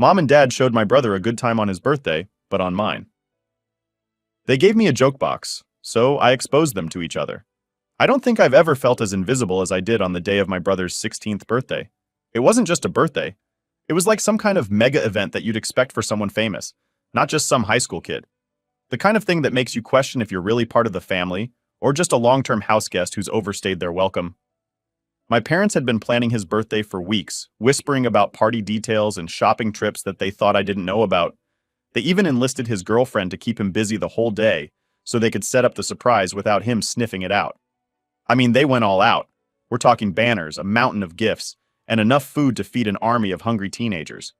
Mom and Dad showed my brother a good time on his birthday, but on mine. They gave me a joke box, so I exposed them to each other. I don't think I've ever felt as invisible as I did on the day of my brother's 16th birthday. It wasn't just a birthday. It was like some kind of mega event that you'd expect for someone famous, not just some high school kid. The kind of thing that makes you question if you're really part of the family, or just a long-term house guest who's overstayed their welcome. My parents had been planning his birthday for weeks, whispering about party details and shopping trips that they thought I didn't know about. They even enlisted his girlfriend to keep him busy the whole day, so they could set up the surprise without him sniffing it out. I mean, they went all out. We're talking banners, a mountain of gifts, and enough food to feed an army of hungry teenagers.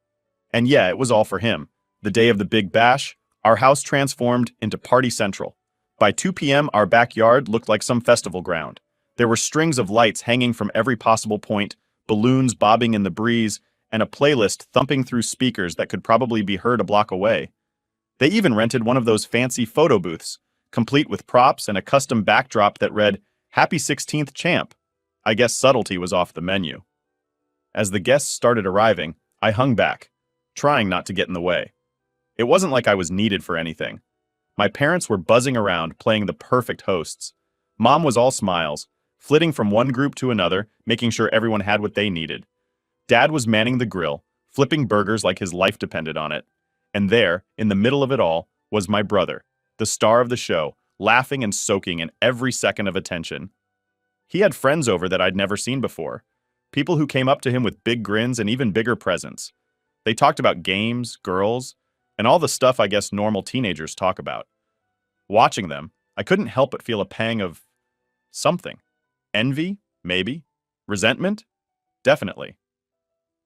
And yeah, it was all for him. The day of the Big Bash, our house transformed into Party Central. By 2 p.m., our backyard looked like some festival ground. There were strings of lights hanging from every possible point, balloons bobbing in the breeze, and a playlist thumping through speakers that could probably be heard a block away. They even rented one of those fancy photo booths, complete with props and a custom backdrop that read, "Happy 16th, champ." I guess subtlety was off the menu. As the guests started arriving, I hung back, trying not to get in the way. It wasn't like I was needed for anything. My parents were buzzing around, playing the perfect hosts. Mom was all smiles, flitting from one group to another, making sure everyone had what they needed. Dad was manning the grill, flipping burgers like his life depended on it. And there, in the middle of it all, was my brother, the star of the show, laughing and soaking in every second of attention. He had friends over that I'd never seen before, people who came up to him with big grins and even bigger presents. They talked about games, girls, and all the stuff I guess normal teenagers talk about. Watching them, I couldn't help but feel a pang of something. Envy? Maybe. Resentment? Definitely.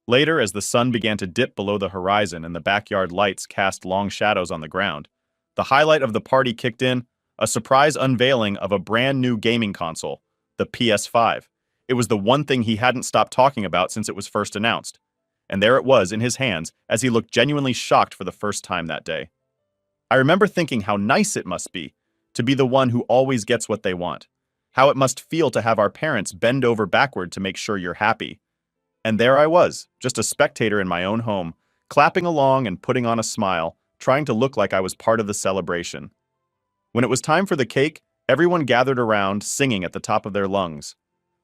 Later, as the sun began to dip below the horizon and the backyard lights cast long shadows on the ground, the highlight of the party kicked in, a surprise unveiling of a brand new gaming console, the PS5. It was the one thing he hadn't stopped talking about since it was first announced. And there it was in his hands as he looked genuinely shocked for the first time that day. I remember thinking how nice it must be to be the one who always gets what they want, how it must feel to have our parents bend over backward to make sure you're happy. And there I was, just a spectator in my own home, clapping along and putting on a smile, trying to look like I was part of the celebration. When it was time for the cake, everyone gathered around, singing at the top of their lungs.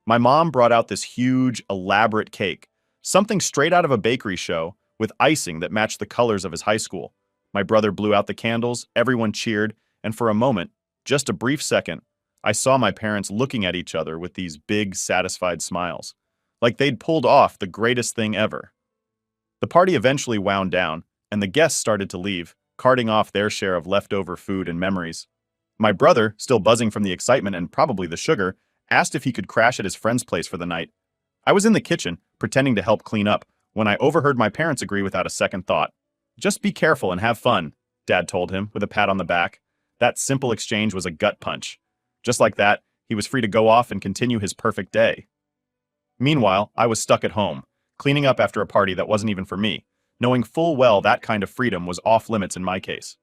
My mom brought out this huge, elaborate cake, something straight out of a bakery show, with icing that matched the colors of his high school. My brother blew out the candles, everyone cheered, and for a moment, just a brief second, I saw my parents looking at each other with these big, satisfied smiles, like they'd pulled off the greatest thing ever. The party eventually wound down, and the guests started to leave, carting off their share of leftover food and memories. My brother, still buzzing from the excitement and probably the sugar, asked if he could crash at his friend's place for the night. I was in the kitchen, pretending to help clean up, when I overheard my parents agree without a second thought. "Just be careful and have fun," Dad told him, with a pat on the back. That simple exchange was a gut punch. Just like that, he was free to go off and continue his perfect day. Meanwhile, I was stuck at home, cleaning up after a party that wasn't even for me, knowing full well that kind of freedom was off limits in my case.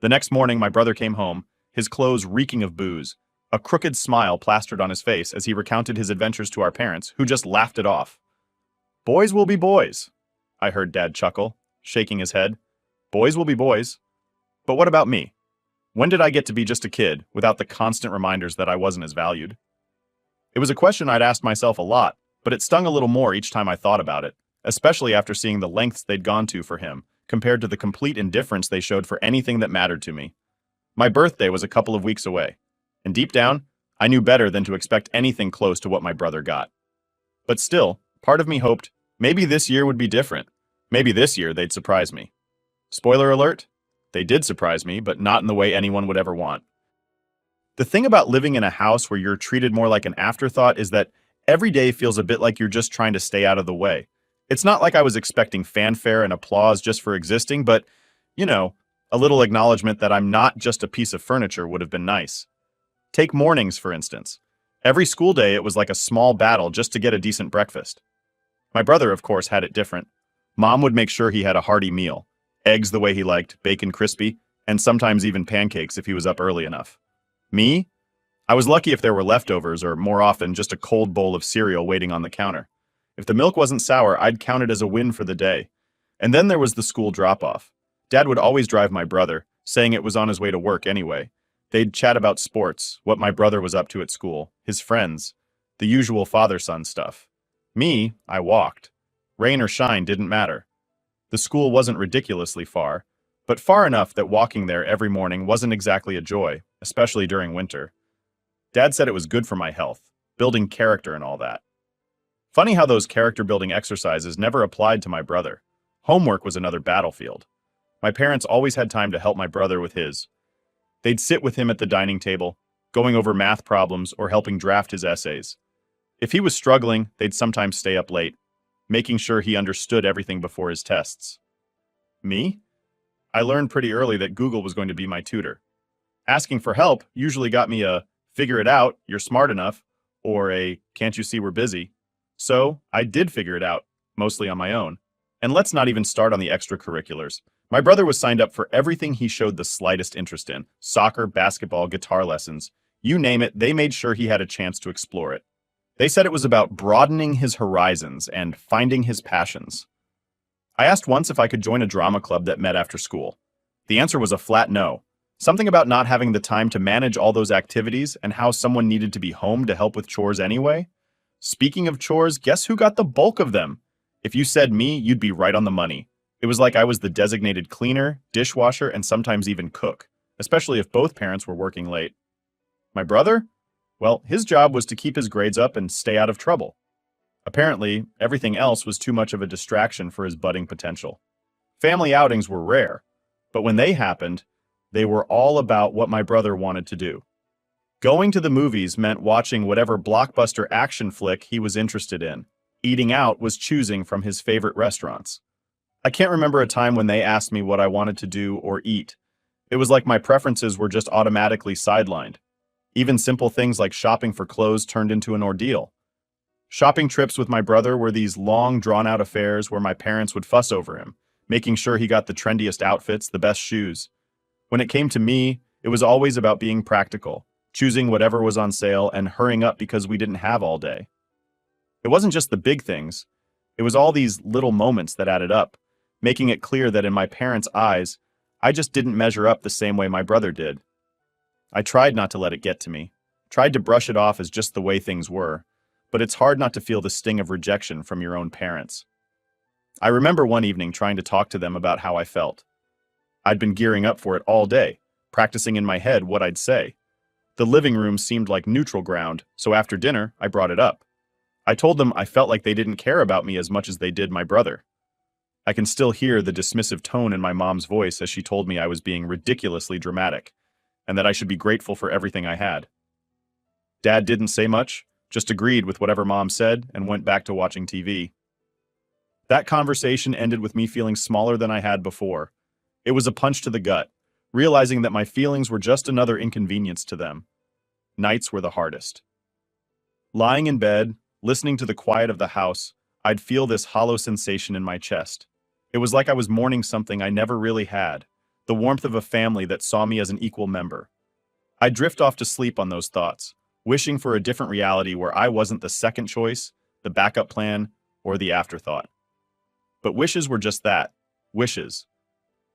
The next morning, my brother came home, his clothes reeking of booze, a crooked smile plastered on his face as he recounted his adventures to our parents, who just laughed it off. "Boys will be boys," I heard Dad chuckle, shaking his head. "Boys will be boys. But what about me? When did I get to be just a kid, without the constant reminders that I wasn't as valued?" It was a question I'd asked myself a lot, but it stung a little more each time I thought about it, especially after seeing the lengths they'd gone to for him, compared to the complete indifference they showed for anything that mattered to me. My birthday was a couple of weeks away, and deep down, I knew better than to expect anything close to what my brother got. But still, part of me hoped maybe this year would be different. Maybe this year they'd surprise me. Spoiler alert, they did surprise me, but not in the way anyone would ever want. The thing about living in a house where you're treated more like an afterthought is that every day feels a bit like you're just trying to stay out of the way. It's not like I was expecting fanfare and applause just for existing, but, a little acknowledgement that I'm not just a piece of furniture would have been nice. Take mornings, for instance. Every school day it was like a small battle just to get a decent breakfast. My brother, of course, had it different. Mom would make sure he had a hearty meal. Eggs the way he liked, bacon crispy, and sometimes even pancakes if he was up early enough. Me? I was lucky if there were leftovers, or more often, just a cold bowl of cereal waiting on the counter. If the milk wasn't sour, I'd count it as a win for the day. And then there was the school drop-off. Dad would always drive my brother, saying it was on his way to work anyway. They'd chat about sports, what my brother was up to at school, his friends, the usual father-son stuff. Me, I walked. Rain or shine didn't matter. The school wasn't ridiculously far, but far enough that walking there every morning wasn't exactly a joy, especially during winter. Dad said it was good for my health, building character and all that. Funny how those character-building exercises never applied to my brother. Homework was another battlefield. My parents always had time to help my brother with his. They'd sit with him at the dining table, going over math problems or helping draft his essays. If he was struggling, they'd sometimes stay up late, making sure he understood everything before his tests. Me? I learned pretty early that Google was going to be my tutor. Asking for help usually got me a "figure it out, you're smart enough," or a "can't you see we're busy?" So I did figure it out, mostly on my own. And let's not even start on the extracurriculars. My brother was signed up for everything he showed the slightest interest in: soccer, basketball, guitar lessons. You name it, they made sure he had a chance to explore it. They said it was about broadening his horizons and finding his passions. I asked once if I could join a drama club that met after school. The answer was a flat no. Something about not having the time to manage all those activities and how someone needed to be home to help with chores anyway. Speaking of chores, guess who got the bulk of them? If you said me, you'd be right on the money. It was like I was the designated cleaner, dishwasher, and sometimes even cook, especially if both parents were working late. My brother? Well, his job was to keep his grades up and stay out of trouble. Apparently, everything else was too much of a distraction for his budding potential. Family outings were rare, but when they happened, they were all about what my brother wanted to do. Going to the movies meant watching whatever blockbuster action flick he was interested in. Eating out was choosing from his favorite restaurants. I can't remember a time when they asked me what I wanted to do or eat. It was like my preferences were just automatically sidelined. Even simple things like shopping for clothes turned into an ordeal. Shopping trips with my brother were these long, drawn-out affairs where my parents would fuss over him, making sure he got the trendiest outfits, the best shoes. When it came to me, it was always about being practical, choosing whatever was on sale and hurrying up because we didn't have all day. It wasn't just the big things. It was all these little moments that added up, making it clear that in my parents' eyes, I just didn't measure up the same way my brother did. I tried not to let it get to me, tried to brush it off as just the way things were, but it's hard not to feel the sting of rejection from your own parents. I remember one evening trying to talk to them about how I felt. I'd been gearing up for it all day, practicing in my head what I'd say. The living room seemed like neutral ground, so after dinner, I brought it up. I told them I felt like they didn't care about me as much as they did my brother. I can still hear the dismissive tone in my mom's voice as she told me I was being ridiculously dramatic, and that I should be grateful for everything I had. Dad didn't say much, just agreed with whatever Mom said and went back to watching TV. That conversation ended with me feeling smaller than I had before. It was a punch to the gut, realizing that my feelings were just another inconvenience to them. Nights were the hardest. Lying in bed, listening to the quiet of the house, I'd feel this hollow sensation in my chest. It was like I was mourning something I never really had, the warmth of a family that saw me as an equal member. I'd drift off to sleep on those thoughts, wishing for a different reality where I wasn't the second choice, the backup plan, or the afterthought. But wishes were just that, wishes.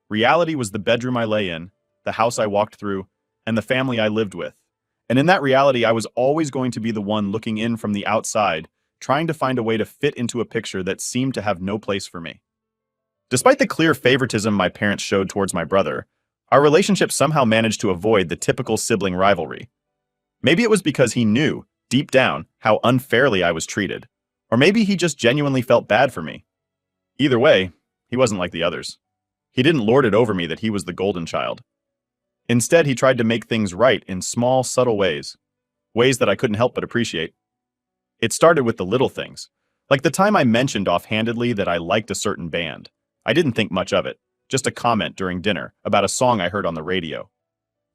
Reality was the bedroom I lay in, the house I walked through, and the family I lived with. And in that reality, I was always going to be the one looking in from the outside, trying to find a way to fit into a picture that seemed to have no place for me. Despite the clear favoritism my parents showed towards my brother, our relationship somehow managed to avoid the typical sibling rivalry. Maybe it was because he knew, deep down, how unfairly I was treated. Or maybe he just genuinely felt bad for me. Either way, he wasn't like the others. He didn't lord it over me that he was the golden child. Instead, he tried to make things right in small, subtle ways. Ways that I couldn't help but appreciate. It started with the little things. Like the time I mentioned offhandedly that I liked a certain band. I didn't think much of it. Just a comment during dinner about a song I heard on the radio.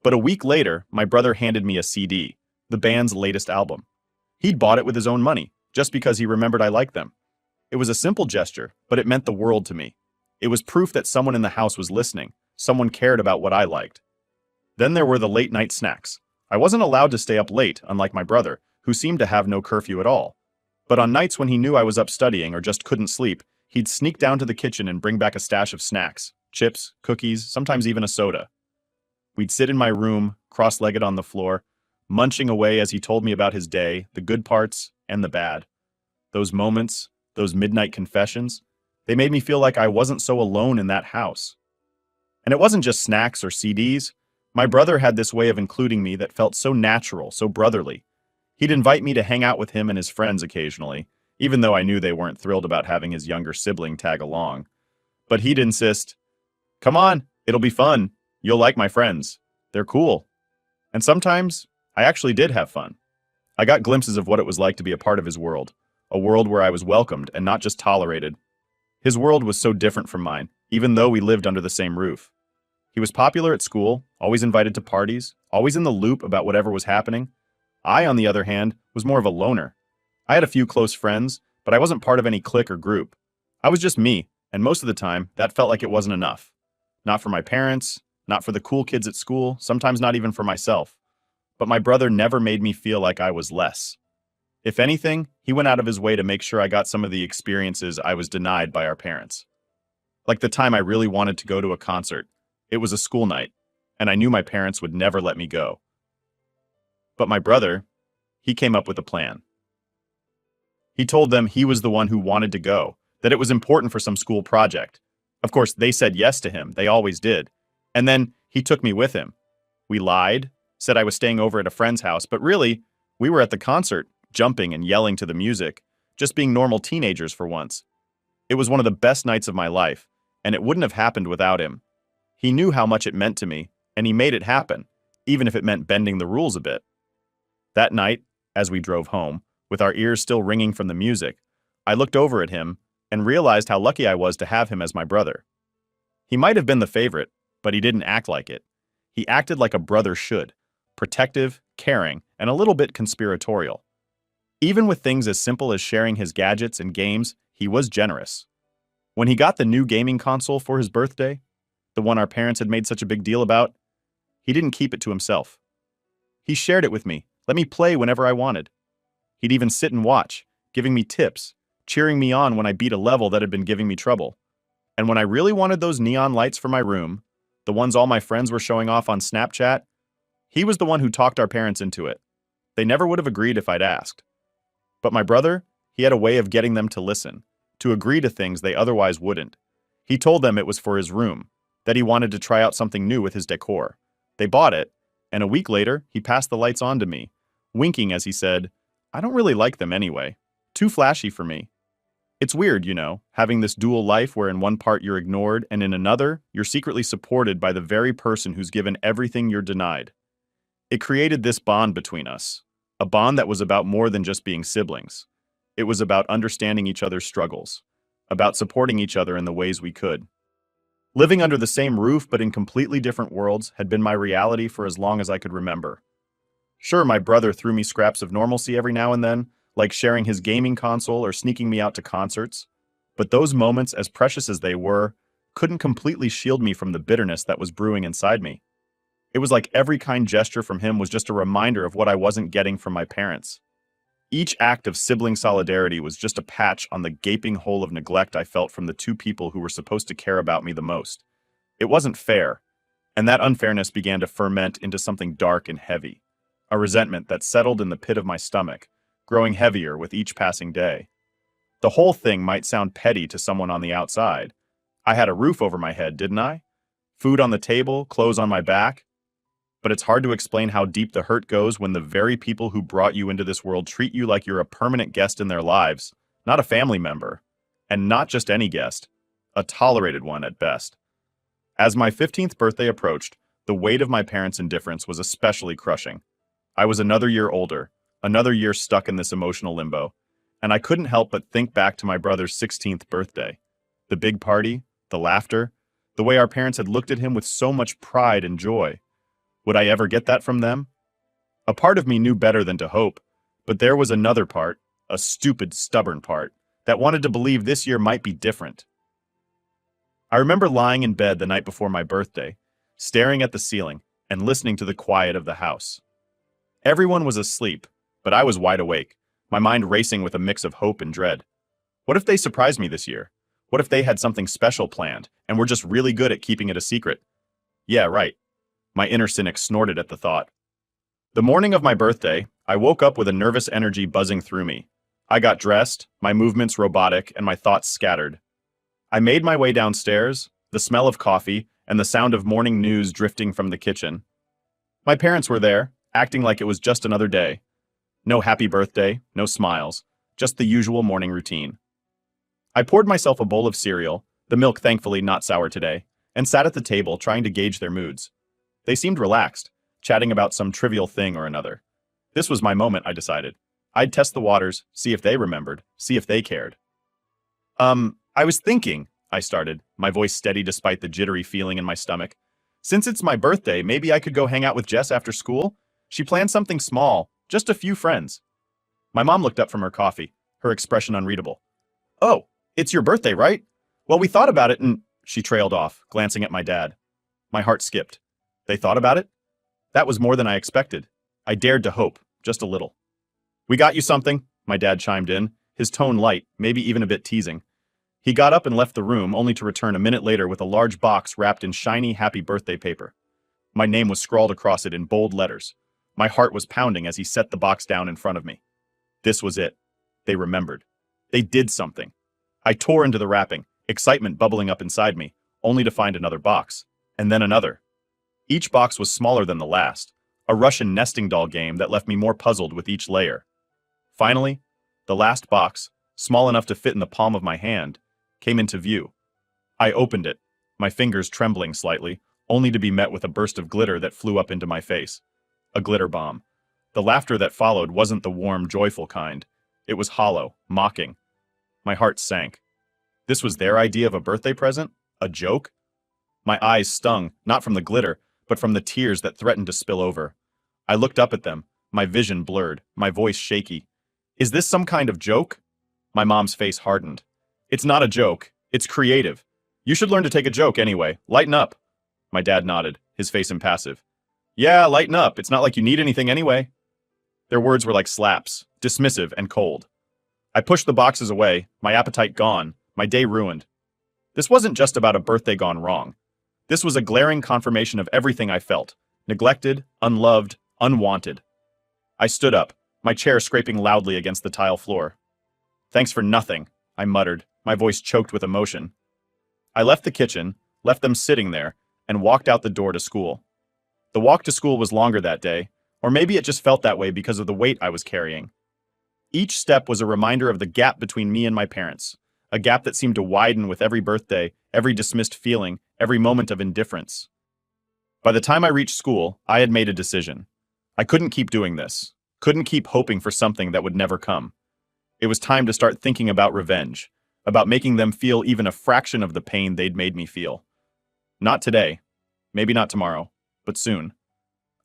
But a week later, my brother handed me a CD, the band's latest album. He'd bought it with his own money, just because he remembered I liked them. It was a simple gesture, but it meant the world to me. It was proof that someone in the house was listening, someone cared about what I liked. Then there were the late-night snacks. I wasn't allowed to stay up late, unlike my brother, who seemed to have no curfew at all. But on nights when he knew I was up studying or just couldn't sleep, he'd sneak down to the kitchen and bring back a stash of snacks, chips, cookies, sometimes even a soda. We'd sit in my room, cross-legged on the floor, munching away as he told me about his day, the good parts and the bad. Those moments, those midnight confessions, they made me feel like I wasn't so alone in that house. And it wasn't just snacks or CDs. My brother had this way of including me that felt so natural, so brotherly. He'd invite me to hang out with him and his friends occasionally, even though I knew they weren't thrilled about having his younger sibling tag along. But he'd insist, "Come on, it'll be fun. You'll like my friends. They're cool." And sometimes, I actually did have fun. I got glimpses of what it was like to be a part of his world, a world where I was welcomed and not just tolerated. His world was so different from mine, even though we lived under the same roof. He was popular at school, always invited to parties, always in the loop about whatever was happening. I, on the other hand, was more of a loner. I had a few close friends, but I wasn't part of any clique or group. I was just me, and most of the time, that felt like it wasn't enough. Not for my parents, not for the cool kids at school, sometimes not even for myself. But my brother never made me feel like I was less. If anything, he went out of his way to make sure I got some of the experiences I was denied by our parents. Like the time I really wanted to go to a concert. It was a school night, and I knew my parents would never let me go. But my brother, he came up with a plan. He told them he was the one who wanted to go, that it was important for some school project. Of course, they said yes to him, they always did. And then he took me with him. We lied, said I was staying over at a friend's house, but really, we were at the concert, jumping and yelling to the music, just being normal teenagers for once. It was one of the best nights of my life, and it wouldn't have happened without him. He knew how much it meant to me, and he made it happen, even if it meant bending the rules a bit. That night, as we drove home, with our ears still ringing from the music, I looked over at him and realized how lucky I was to have him as my brother. He might have been the favorite, but he didn't act like it. He acted like a brother should, protective, caring, and a little bit conspiratorial. Even with things as simple as sharing his gadgets and games, he was generous. When he got the new gaming console for his birthday, the one our parents had made such a big deal about, he didn't keep it to himself. He shared it with me, let me play whenever I wanted. He'd even sit and watch, giving me tips, cheering me on when I beat a level that had been giving me trouble. And when I really wanted those neon lights for my room, the ones all my friends were showing off on Snapchat, he was the one who talked our parents into it. They never would have agreed if I'd asked. But my brother, he had a way of getting them to listen, to agree to things they otherwise wouldn't. He told them it was for his room, that he wanted to try out something new with his decor. They bought it, and a week later, he passed the lights on to me, winking as he said, "I don't really like them anyway. Too flashy for me." It's weird, you know, having this dual life where in one part you're ignored and in another, you're secretly supported by the very person who's given everything you're denied. It created this bond between us, a bond that was about more than just being siblings. It was about understanding each other's struggles, about supporting each other in the ways we could. Living under the same roof but in completely different worlds had been my reality for as long as I could remember. Sure, my brother threw me scraps of normalcy every now and then, like sharing his gaming console or sneaking me out to concerts, but those moments, as precious as they were, couldn't completely shield me from the bitterness that was brewing inside me. It was like every kind gesture from him was just a reminder of what I wasn't getting from my parents. Each act of sibling solidarity was just a patch on the gaping hole of neglect I felt from the two people who were supposed to care about me the most. It wasn't fair, and that unfairness began to ferment into something dark and heavy, a resentment that settled in the pit of my stomach, growing heavier with each passing day. The whole thing might sound petty to someone on the outside. I had a roof over my head, didn't I? Food on the table, clothes on my back. But it's hard to explain how deep the hurt goes when the very people who brought you into this world treat you like you're a permanent guest in their lives, not a family member. And not just any guest, a tolerated one at best. As my 15th birthday approached, the weight of my parents' indifference was especially crushing. I was another year older, another year stuck in this emotional limbo, and I couldn't help but think back to my brother's 16th birthday. The big party, the laughter, the way our parents had looked at him with so much pride and joy. Would I ever get that from them? A part of me knew better than to hope, but there was another part, a stupid, stubborn part, that wanted to believe this year might be different. I remember lying in bed the night before my birthday, staring at the ceiling and listening to the quiet of the house. Everyone was asleep, but I was wide awake, my mind racing with a mix of hope and dread. What if they surprised me this year? What if they had something special planned, and were just really good at keeping it a secret? Yeah, right. My inner cynic snorted at the thought. The morning of my birthday, I woke up with a nervous energy buzzing through me. I got dressed, my movements robotic, and my thoughts scattered. I made my way downstairs, the smell of coffee, and the sound of morning news drifting from the kitchen. My parents were there, acting like it was just another day. No happy birthday, no smiles, just the usual morning routine. I poured myself a bowl of cereal, the milk thankfully not sour today, and sat at the table trying to gauge their moods. They seemed relaxed, chatting about some trivial thing or another. This was my moment, I decided. I'd test the waters, see if they remembered, see if they cared. I was thinking, I started, my voice steady despite the jittery feeling in my stomach. Since it's my birthday, maybe I could go hang out with Jess after school? She planned something small, just a few friends. My mom looked up from her coffee, her expression unreadable. Oh, it's your birthday, right? Well, we thought about it and… She trailed off, glancing at my dad. My heart skipped. They thought about it? That was more than I expected. I dared to hope, just a little. We got you something, my dad chimed in, his tone light, maybe even a bit teasing. He got up and left the room, only to return a minute later with a large box wrapped in shiny happy birthday paper. My name was scrawled across it in bold letters. My heart was pounding as he set the box down in front of me. This was it. They remembered. They did something. I tore into the wrapping, excitement bubbling up inside me, only to find another box. And then another. Each box was smaller than the last, a Russian nesting doll game that left me more puzzled with each layer. Finally, the last box, small enough to fit in the palm of my hand, came into view. I opened it, my fingers trembling slightly, only to be met with a burst of glitter that flew up into my face. A glitter bomb. The laughter that followed wasn't the warm, joyful kind. It was hollow, mocking. My heart sank. This was their idea of a birthday present? A joke? My eyes stung, not from the glitter, but from the tears that threatened to spill over. I looked up at them, my vision blurred, my voice shaky. Is this some kind of joke? My mom's face hardened. It's not a joke. It's creative. You should learn to take a joke anyway. Lighten up. My dad nodded, his face impassive. Yeah, lighten up. It's not like you need anything anyway. Their words were like slaps, dismissive and cold. I pushed the boxes away, my appetite gone, my day ruined. This wasn't just about a birthday gone wrong. This was a glaring confirmation of everything I felt. Neglected, unloved, unwanted. I stood up, my chair scraping loudly against the tile floor. Thanks for nothing, I muttered, my voice choked with emotion. I left the kitchen, left them sitting there, and walked out the door to school. The walk to school was longer that day, or maybe it just felt that way because of the weight I was carrying. Each step was a reminder of the gap between me and my parents, a gap that seemed to widen with every birthday, every dismissed feeling, every moment of indifference. By the time I reached school, I had made a decision. I couldn't keep doing this, couldn't keep hoping for something that would never come. It was time to start thinking about revenge, about making them feel even a fraction of the pain they'd made me feel. Not today, maybe not tomorrow, but soon.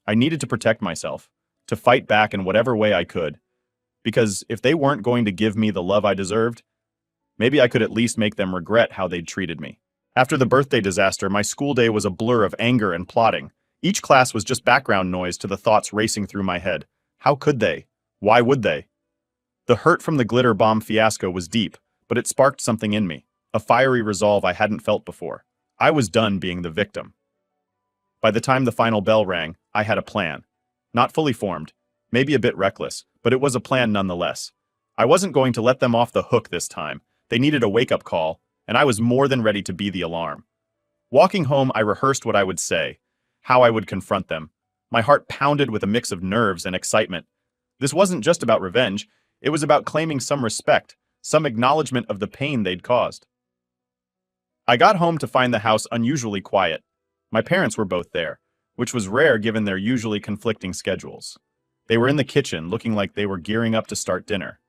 I needed to protect myself, to fight back in whatever way I could, because if they weren't going to give me the love I deserved, maybe I could at least make them regret how they'd treated me. After the birthday disaster, my school day was a blur of anger and plotting. Each class was just background noise to the thoughts racing through my head. How could they? Why would they? The hurt from the glitter bomb fiasco was deep, but it sparked something in me, a fiery resolve I hadn't felt before. I was done being the victim. By the time the final bell rang, I had a plan. Not fully formed, maybe a bit reckless, but it was a plan nonetheless. I wasn't going to let them off the hook this time. They needed a wake-up call, and I was more than ready to be the alarm. Walking home, I rehearsed what I would say, how I would confront them. My heart pounded with a mix of nerves and excitement. This wasn't just about revenge, it was about claiming some respect, some acknowledgement of the pain they'd caused. I got home to find the house unusually quiet. My parents were both there, which was rare given their usually conflicting schedules. They were in the kitchen, looking like they were gearing up to start dinner.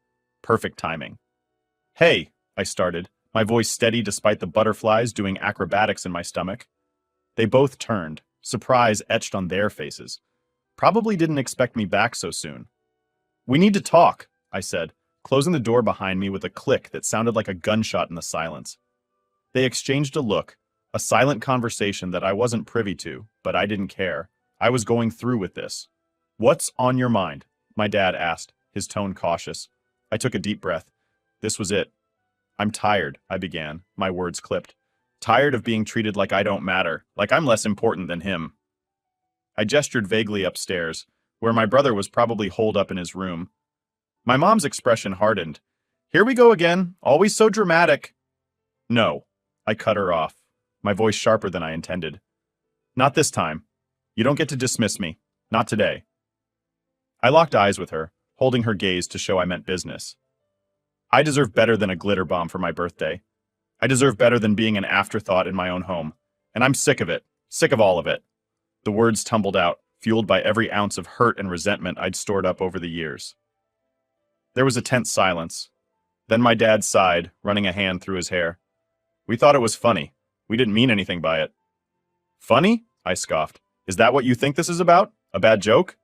Perfect timing. Hey, I started, my voice steady despite the butterflies doing acrobatics in my stomach. They both turned, surprise etched on their faces. Probably didn't expect me back so soon. We need to talk, I said, closing the door behind me with a click that sounded like a gunshot in the silence. They exchanged a look, a silent conversation that I wasn't privy to, but I didn't care. I was going through with this. What's on your mind? My dad asked, his tone cautious. I took a deep breath. This was it. I'm tired, I began, my words clipped. Tired of being treated like I don't matter, like I'm less important than him. I gestured vaguely upstairs, where my brother was probably holed up in his room. My mom's expression hardened. Here we go again, always so dramatic. No, I cut her off, my voice sharper than I intended. Not this time. You don't get to dismiss me. Not today. I locked eyes with her, holding her gaze to show I meant business. I deserve better than a glitter bomb for my birthday. I deserve better than being an afterthought in my own home. And I'm sick of it. Sick of all of it. The words tumbled out, fueled by every ounce of hurt and resentment I'd stored up over the years. There was a tense silence. Then my dad sighed, running a hand through his hair. We thought it was funny. We didn't mean anything by it. Funny? I scoffed. Is that what you think this is about? A bad joke?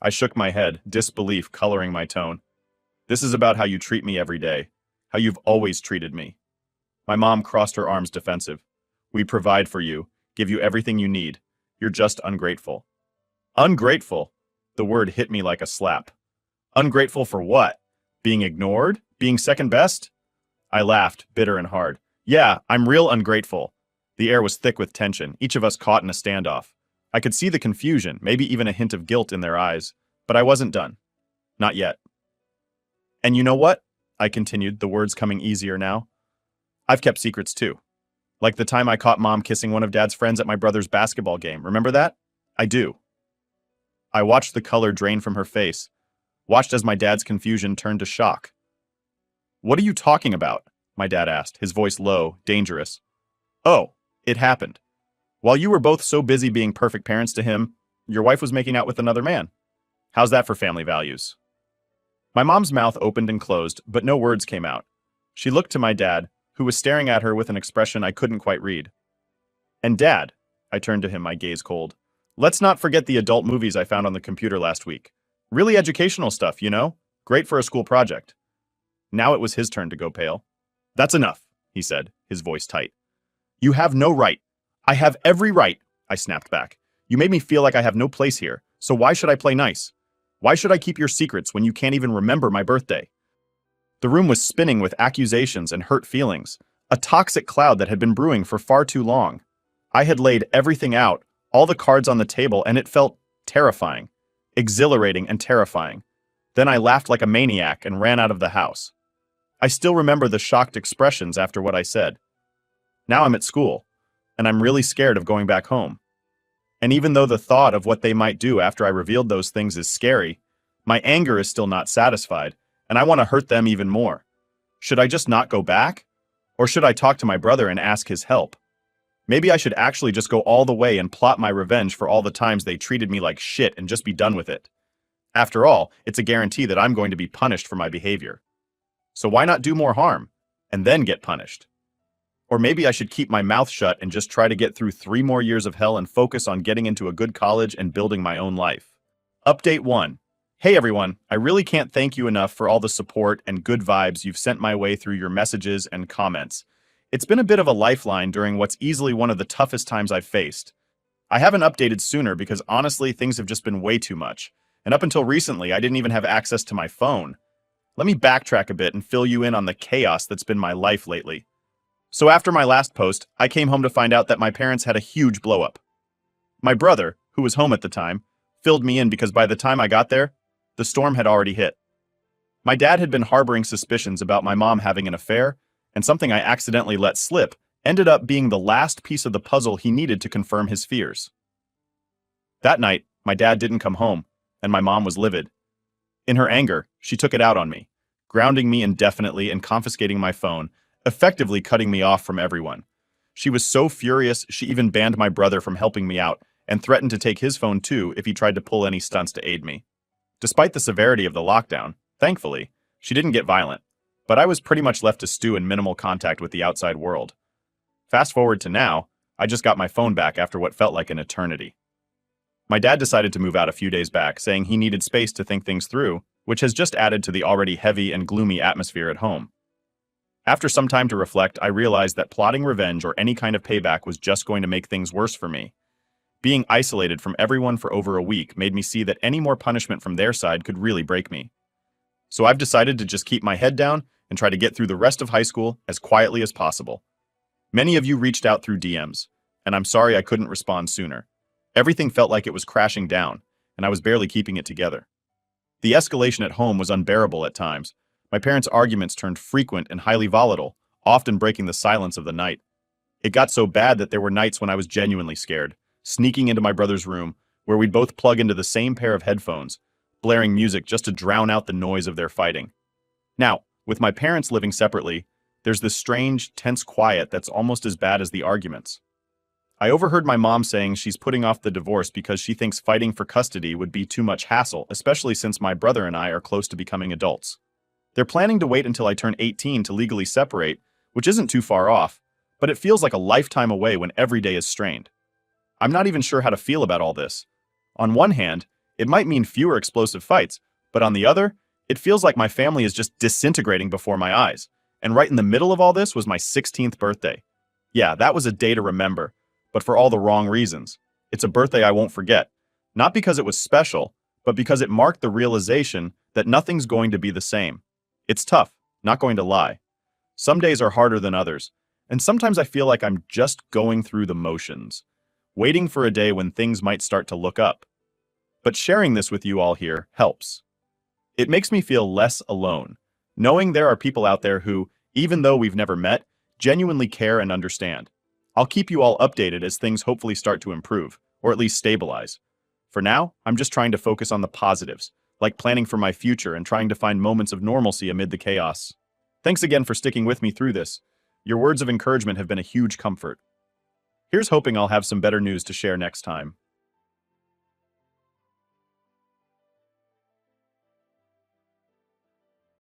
I shook my head, disbelief coloring my tone. This is about how you treat me every day. How you've always treated me. My mom crossed her arms defensive. We provide for you, give you everything you need. You're just ungrateful. Ungrateful? The word hit me like a slap. Ungrateful for what? Being ignored? Being second best? I laughed, bitter and hard. Yeah, I'm real ungrateful. The air was thick with tension, each of us caught in a standoff. I could see the confusion, maybe even a hint of guilt in their eyes, but I wasn't done. Not yet. And you know what? I continued, the words coming easier now. I've kept secrets too. Like the time I caught Mom kissing one of Dad's friends at my brother's basketball game. Remember that? I do. I watched the color drain from her face, watched as my dad's confusion turned to shock. What are you talking about? My dad asked, his voice low, dangerous. Oh, it happened. While you were both so busy being perfect parents to him, your wife was making out with another man. How's that for family values? My mom's mouth opened and closed, but no words came out. She looked to my dad, who was staring at her with an expression I couldn't quite read. And Dad, I turned to him, my gaze cold. Let's not forget the adult movies I found on the computer last week. Really educational stuff, you know? Great for a school project. Now it was his turn to go pale. That's enough, he said, his voice tight. You have no right. I have every right, I snapped back. You made me feel like I have no place here, so why should I play nice? Why should I keep your secrets when you can't even remember my birthday? The room was spinning with accusations and hurt feelings, a toxic cloud that had been brewing for far too long. I had laid everything out, all the cards on the table, and it felt terrifying, exhilarating and terrifying. Then I laughed like a maniac and ran out of the house. I still remember the shocked expressions after what I said. Now I'm at school, and I'm really scared of going back home. And even though the thought of what they might do after I revealed those things is scary, my anger is still not satisfied, and I want to hurt them even more. Should I just not go back? Or should I talk to my brother and ask his help? Maybe I should actually just go all the way and plot my revenge for all the times they treated me like shit and just be done with it. After all, it's a guarantee that I'm going to be punished for my behavior. So why not do more harm, and then get punished? Or maybe I should keep my mouth shut and just try to get through 3 more years of hell and focus on getting into a good college and building my own life. Update 1. Hey everyone, I really can't thank you enough for all the support and good vibes you've sent my way through your messages and comments. It's been a bit of a lifeline during what's easily one of the toughest times I've faced. I haven't updated sooner because honestly things have just been way too much, and up until recently I didn't even have access to my phone. Let me backtrack a bit and fill you in on the chaos that's been my life lately. So after my last post, I came home to find out that my parents had a huge blow-up. My brother, who was home at the time, filled me in because by the time I got there, the storm had already hit. My dad had been harboring suspicions about my mom having an affair, and something I accidentally let slip ended up being the last piece of the puzzle he needed to confirm his fears. That night, my dad didn't come home, and my mom was livid. In her anger, she took it out on me, grounding me indefinitely and confiscating my phone, effectively cutting me off from everyone. She was so furious she even banned my brother from helping me out and threatened to take his phone too if he tried to pull any stunts to aid me. Despite the severity of the lockdown, thankfully, she didn't get violent, but I was pretty much left to stew in minimal contact with the outside world. Fast forward to now, I just got my phone back after what felt like an eternity. My dad decided to move out a few days back, saying he needed space to think things through, which has just added to the already heavy and gloomy atmosphere at home. After some time to reflect, I realized that plotting revenge or any kind of payback was just going to make things worse for me. Being isolated from everyone for over a week made me see that any more punishment from their side could really break me. So I've decided to just keep my head down and try to get through the rest of high school as quietly as possible. Many of you reached out through DMs, and I'm sorry I couldn't respond sooner. Everything felt like it was crashing down, and I was barely keeping it together. The escalation at home was unbearable at times. My parents' arguments turned frequent and highly volatile, often breaking the silence of the night. It got so bad that there were nights when I was genuinely scared, sneaking into my brother's room, where we'd both plug into the same pair of headphones, blaring music just to drown out the noise of their fighting. Now, with my parents living separately, there's this strange, tense quiet that's almost as bad as the arguments. I overheard my mom saying she's putting off the divorce because she thinks fighting for custody would be too much hassle, especially since my brother and I are close to becoming adults. They're planning to wait until I turn 18 to legally separate, which isn't too far off, but it feels like a lifetime away when every day is strained. I'm not even sure how to feel about all this. On one hand, it might mean fewer explosive fights, but on the other, it feels like my family is just disintegrating before my eyes. And right in the middle of all this was my 16th birthday. Yeah, that was a day to remember, but for all the wrong reasons. It's a birthday I won't forget. Not because it was special, but because it marked the realization that nothing's going to be the same. It's tough, not going to lie. Some days are harder than others, and sometimes I feel like I'm just going through the motions, waiting for a day when things might start to look up. But sharing this with you all here helps. It makes me feel less alone, knowing there are people out there who, even though we've never met, genuinely care and understand. I'll keep you all updated as things hopefully start to improve, or at least stabilize. For now, I'm just trying to focus on the positives, like planning for my future and trying to find moments of normalcy amid the chaos. Thanks again for sticking with me through this. Your words of encouragement have been a huge comfort. Here's hoping I'll have some better news to share next time.